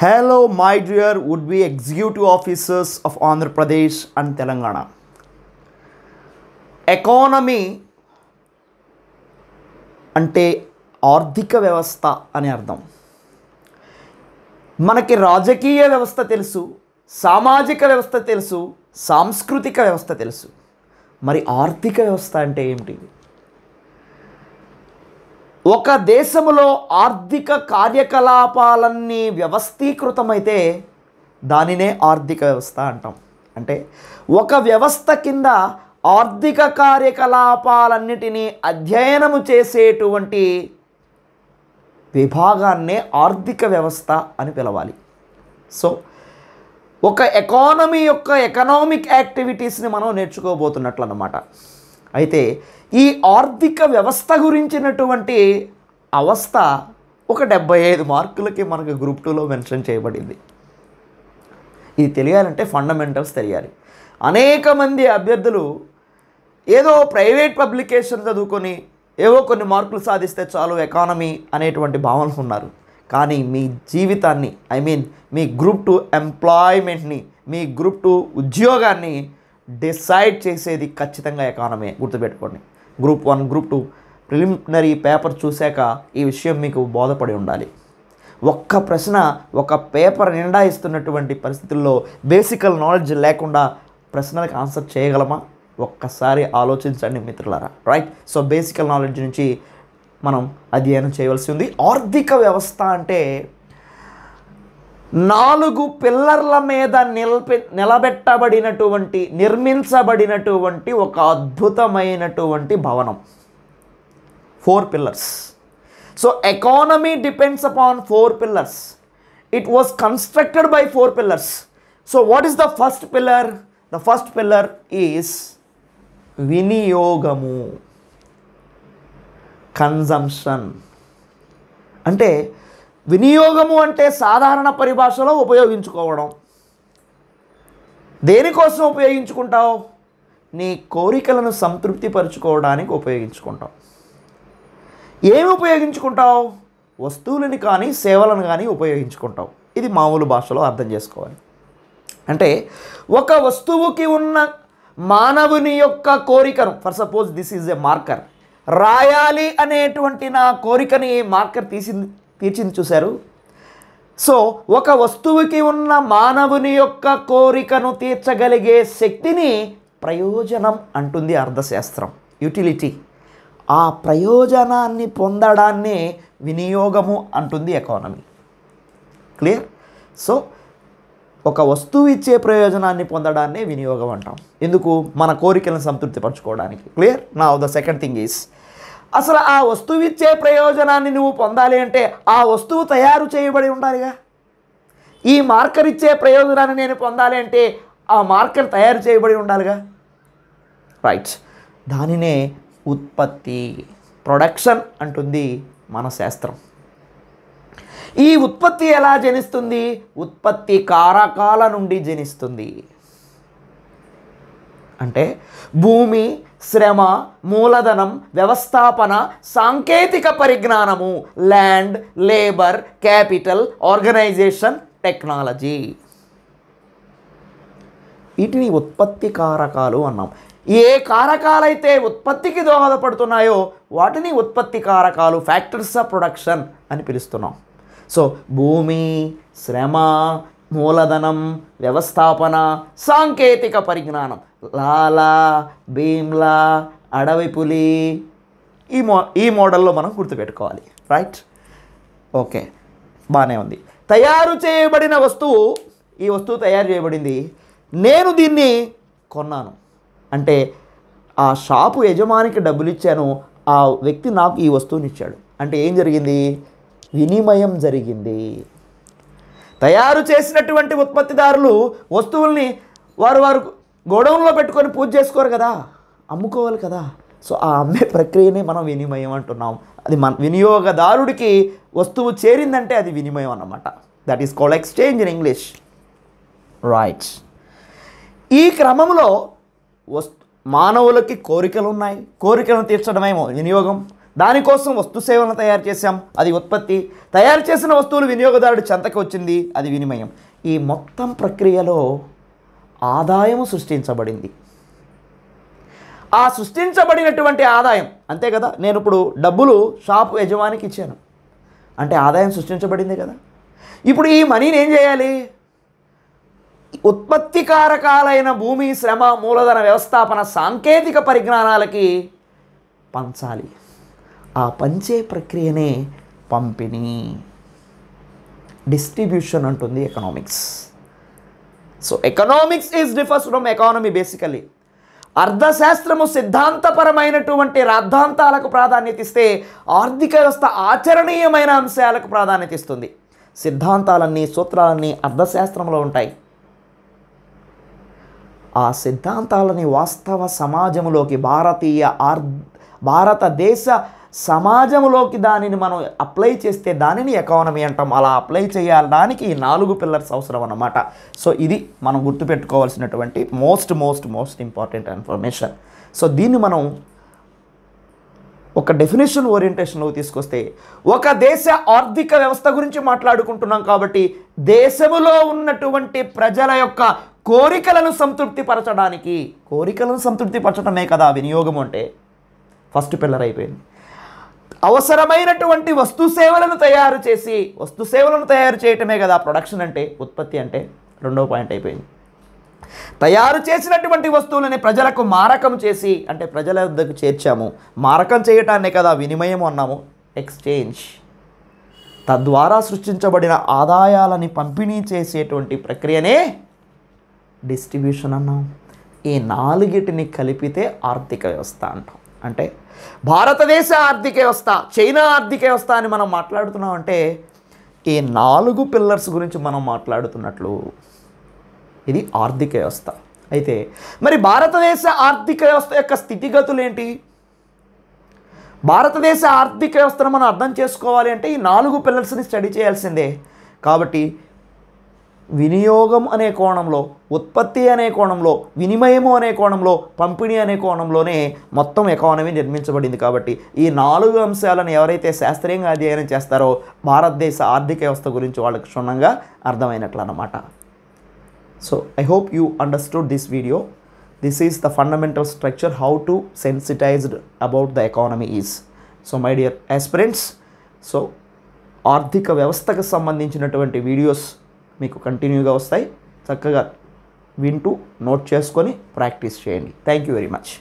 Hello, my dear would-be executive officers of Andhra Pradesh and Telangana. Economy అంటే ఆర్థిక వ్యవస్థ అని అర్థం. మనకి రాజకీయ వ్యవస్థ తెలుసు, సామాజిక వ్యవస్థ తెలుసు, సాంస్కృతిక వ్యవస్థ తెలుసు. మరి ఆర్థిక వ్యవస్థ అంటే ఏమిటి? ఒక దేశంలో ఆర్థిక కార్యకలాపాలన్నీ వ్యవస్థీకృతమైతే దానినే ఆర్థిక వ్యవస్థ అంటాం. అంటే ఒక వ్యవస్థ కింద ఆర్థిక కార్యకలాపాలన్నిటినీ అధ్యయనము చేసేటువంటి విభాగాన్నే ఆర్థిక వ్యవస్థ అని పిలవాలి. సో ఒక ఎకానమీ యొక్క ఎకనామిక్ యాక్టివిటీస్ని మనం నేర్చుకోబోతున్నట్లు అన్నమాట. అయితే ఈ ఆర్థిక వ్యవస్థ గురించినటువంటి అవస్థ ఒక 75 మార్కులకి మనకు గ్రూప్ 2లో మెన్షన్ చేయబడింది. ఇది తెలియాలంటే ఫండమెంటల్స్ తెలియాలి. అనేక మంది అభ్యర్థులు ఏదో ప్రైవేట్ పబ్లికేషన్ చదువుకొని ఏవో కొన్ని మార్కులు సాధిస్తే చాలు ఎకానమీ అనేటువంటి భావనలు ఉన్నారు. కానీ మీ జీవితాన్ని మీ గ్రూప్ 2 ఎంప్లాయ్మెంట్ని, మీ గ్రూప్ 2 ఉద్యోగాన్ని డిసైడ్ చేసేది ఖచ్చితంగా ఎకానమీ. గుర్తుపెట్టుకోండి. గ్రూప్ 1, గ్రూప్ 2 ప్రిలిమినరీ పేపర్ చూశాక ఈ విషయం మీకు బోధపడి ఉండాలి. ఒక్క ప్రశ్న ఒక పేపర్ నిండా ఇస్తున్నటువంటి పరిస్థితుల్లో బేసికల్ నాలెడ్జ్ లేకుండా ప్రశ్నలకు ఆన్సర్ చేయగలమా? ఒక్కసారి ఆలోచించండి మిత్రులారా. రైట్. సో బేసికల్ నాలెడ్జ్ నుంచి మనం అధ్యయనం చేయవలసి ఉంది. ఆర్థిక వ్యవస్థ అంటే 4 పిల్లర్ల మీద నిర్మించబడినటువంటి ఒక అద్భుతమైనటువంటి భవనం. 4 pillars. So economy depends upon 4 pillars. It was constructed by 4 pillars. So what is the first pillar? The first pillar is వినియోగము, కన్జంప్షన్. అంటే వినియోగము అంటే సాధారణ పరిభాషలో ఉపయోగించుకోవడం. దేనికోసం ఉపయోగించుకుంటావు? నీ కోరికలను సంతృప్తిపరచుకోవడానికి ఉపయోగించుకుంటావు. ఏమి ఉపయోగించుకుంటావు? వస్తువులని కానీ సేవలను కానీ ఉపయోగించుకుంటావు. ఇది మామూలు భాషలో అర్థం చేసుకోవాలి. అంటే ఒక వస్తువుకి ఉన్న మానవుని యొక్క కోరికను, for suppose this is a marker, రాయాలి అనేటువంటి నా కోరికని మార్కర్ తీర్చింది చూశారు. సో ఒక వస్తువుకి ఉన్న మానవుని యొక్క కోరికను తీర్చగలిగే శక్తిని ప్రయోజనం అంటుంది అర్థశాస్త్రం, యూటిలిటీ. ఆ ప్రయోజనాన్ని పొందడాన్నే వినియోగము అంటుంది ఎకానమీ. క్లియర్? సో ఒక వస్తువు ఇచ్చే ప్రయోజనాన్ని పొందడాన్నే వినియోగం అంటాం. ఎందుకు? మన కోరికలను సంతృప్తిపరచుకోవడానికి. క్లియర్? నా ద సెకండ్ థింగ్ ఈజ్, అసలు ఆ వస్తువు ఇచ్చే ప్రయోజనాన్ని నువ్వు పొందాలి అంటే ఆ వస్తువు తయారు చేయబడి ఉండాలిగా. ఈ మార్కర్ ఇచ్చే ప్రయోజనాన్ని నేను పొందాలి అంటే ఆ మార్కర్ తయారు చేయబడి ఉండాలిగా. రైట్. దానినే ఉత్పత్తి, ప్రొడక్షన్ అంటుంది మన శాస్త్రం. ఈ ఉత్పత్తి ఎలా జనిస్తుంది? ఉత్పత్తి కారకాల నుండి జనిస్తుంది. అంటే భూమి, శ్రమ, మూలధనం, వ్యవస్థాపన, సాంకేతిక పరిజ్ఞానము, land, labour, capital, organisation, technology. వీటిని ఉత్పత్తి కారకాలు అన్నాం. ఏ కారకాలైతే ఉత్పత్తికి దోహదపడుతున్నాయో వాటిని ఉత్పత్తి కారకాలు, ఫ్యాక్టర్స్ ఆఫ్ ప్రొడక్షన్ అని పిలుస్తున్నాం. సో భూమి, శ్రమ, మూలధనం, వ్యవస్థాపన, సాంకేతిక పరిజ్ఞానం, లాలా, భీమ్లా, అడవి పులి, ఈ మోడల్లో మనం గుర్తుపెట్టుకోవాలి. రైట్. ఓకే, బాగానే ఉంది. తయారు చేయబడిన వస్తువు, ఈ వస్తువు తయారు చేయబడింది, నేను దీన్ని కొన్నాను అంటే ఆ షాపు యజమానికి డబ్బులు ఇచ్చాను, ఆ వ్యక్తి నాకు ఈ వస్తువుని ఇచ్చాడు అంటే ఏం జరిగింది? వినిమయం జరిగింది. తయారు చేసినటువంటి ఉత్పత్తిదారులు వస్తువుల్ని వారు గోడౌన్లో పెట్టుకొని పూజ చేసుకోరు కదా, అమ్ముకోవాలి కదా. సో ఆ అమ్మే ప్రక్రియనే మనం వినిమయం అంటున్నాం. అది మన వినియోగదారుడికి వస్తువు చేరిందంటే అది వినిమయం అన్నమాట. That is called exchange in English. Right. ఈ క్రమంలో మానవులకి కోరికలు ఉన్నాయి, కోరికలను తీర్చడమేమో వినియోగం. దానికోసం వస్తు సేవలను తయారు చేసాం, అది ఉత్పత్తి. తయారు చేసిన వస్తువులు వినియోగదారుడి చెంతకు వచ్చింది, అది వినిమయం. ఈ మొత్తం ప్రక్రియలో ఆదాయము సృష్టించబడింది. ఆ సృష్టించబడినటువంటి ఆదాయం, అంతే కదా, నేను ఇప్పుడు డబ్బులు షాపు యజమానికి ఇచ్చాను అంటే ఆదాయం సృష్టించబడింది కదా. ఇప్పుడు ఈ మనీని ఏం చేయాలి? ఉత్పత్తికారకాలైన భూమి, శ్రమ, మూలధన వ్యవస్థాపన, సాంకేతిక పరిజ్ఞానాలకి పంచాలి. ఆ పంచే ప్రక్రియనే పంపిణీ, డిస్ట్రిబ్యూషన్ అంటుంది economics. So economics is differs from economy basically. అర్థశాస్త్రము సిద్ధాంతపరమైనటువంటి రాద్ధాంతాలకు ప్రాధాన్యత ఇస్తే, ఆర్థిక వ్యవస్థ ఆచరణీయమైన అంశాలకు ప్రాధాన్యత ఇస్తుంది. సిద్ధాంతాలన్నీ, సూత్రాలన్నీ అర్థశాస్త్రంలో ఉంటాయి. ఆ సిద్ధాంతాలని వాస్తవ సమాజంలోకి, భారతదేశ సమాజంలోకి దానిని మనం అప్లై చేస్తే దానిని ఎకానమీ అంటాం. అలా అప్లై చేయడానికి ఈ 4 పిల్లర్స్ అవసరం అన్నమాట. సో ఇది మనం గుర్తుపెట్టుకోవాల్సినటువంటి మోస్ట్ ఇంపార్టెంట్ ఇన్ఫర్మేషన్. సో దీన్ని మనం ఒక డెఫినేషన్ ఓరియంటేషన్లోకి తీసుకొస్తే, ఒక దేశ ఆర్థిక వ్యవస్థ గురించి మాట్లాడుకుంటున్నాం కాబట్టి దేశములో ఉన్నటువంటి ప్రజల యొక్క కోరికలను సంతృప్తిపరచడమే కదా వినియోగం అంటే. ఫస్ట్ పిల్లర్ అయిపోయింది. అవసరమైనటువంటి వస్తు సేవలను తయారు చేయటమే కదా ప్రొడక్షన్ అంటే, ఉత్పత్తి అంటే. రెండో పాయింట్ అయిపోయింది. తయారు చేసినటువంటి వస్తువులని ప్రజలకు మారకం చేసి, అంటే ప్రజల వద్దకు చేర్చాము. మారకం చేయటాన్నే కదా వినిమయం అన్నాము, ఎక్స్చేంజ్. తద్వారా సృష్టించబడిన ఆదాయాలని పంపిణీ చేసేటువంటి ప్రక్రియనే డిస్ట్రిబ్యూషన్ అన్నాం. ఈ 4టిని కలిపితే ఆర్థిక వ్యవస్థ అంటాం. అంటే భారతదేశ ఆర్థిక వ్యవస్థ, చైనా ఆర్థిక వ్యవస్థ అని మనం మాట్లాడుతున్నాం అంటే ఈ 4 పిల్లర్స్ గురించి మనం మాట్లాడుతున్నట్లు. ఇది ఆర్థిక వ్యవస్థ. అయితే మరి భారతదేశ ఆర్థిక వ్యవస్థ యొక్క స్థితిగతులు ఏంటి? భారతదేశ ఆర్థిక వ్యవస్థను మనం అర్థం చేసుకోవాలి అంటే ఈ 4 పిల్లర్స్ని స్టడీ చేయాల్సిందే. కాబట్టి వినియోగం అనే కోణంలో, ఉత్పత్తి అనే కోణంలో, వినిమయము అనే కోణంలో, పంపిణీ అనే కోణంలోనే మొత్తం ఎకానమీ నిర్మించబడింది. కాబట్టి ఈ 4 అంశాలను ఎవరైతే శాస్త్రీయంగా అధ్యయనం చేస్తారో భారతదేశ ఆర్థిక వ్యవస్థ గురించి వాళ్ళకి క్షుణ్ణంగా అర్థమైనట్లు అన్నమాట. So I hope you understood this video. This is the fundamental structure how to sensitized about the economy is. So my dear aspirants, so ఆర్థిక వ్యవస్థకు సంబంధించినటువంటి వీడియోస్ మీకు కంటిన్యూగా వస్తాయి. చక్కగా వింటూ నోట్ చేసుకొని ప్రాక్టీస్ చేయండి. Thank you very much.